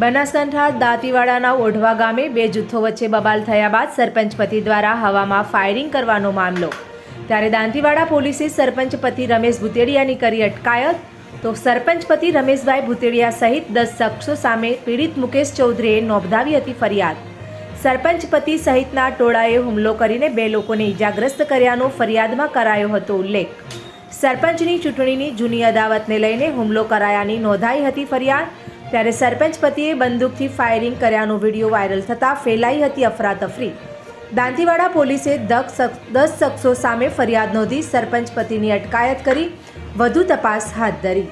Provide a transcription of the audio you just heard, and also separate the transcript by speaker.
Speaker 1: બનાસકાંઠા દાંતીવાડાના ઓઢવા ગામે બે જૂથો વચ્ચે બબાલ થયા બાદ સરપંચ પતિ દ્વારા હવામાં ફાયરિંગ કરવાનો મામલો। ત્યારે દાંતીવાડા પોલીસે સરપંચ પતિ રમેશ ભૂતેડિયાની કરી અટકાયત। તો સરપંચ પતિ રમેશભાઈ ભૂતેડિયા સહિત 10 શખ્સો સામે પીડિત મુકેશ ચૌધરીએ નોંધાવી હતી ફરિયાદ। સરપંચ પતિ સહિતના ટોળાએ હુમલો કરીને 2 લોકોને ઇજાગ્રસ્ત કર્યાનો ફરિયાદમાં કરાયો હતો ઉલ્લેખ। સરપંચની ચૂંટણીની જૂની અદાવતને લઈને હુમલો કરાયાની નોંધાઈ હતી ફરિયાદ। ત્યારે સરપંચ પતિએ બંદૂકથી ફાયરિંગ કર્યાનો વિડીયો વાયરલ થતાં ફેલાઈ હતી અફરાતફરી। દાંતીવાડા પોલીસે 10 શખ્સો સામે ફરિયાદ નોંધી સરપંચ પતિની અટકાયત કરી વધુ તપાસ હાથ ધરી।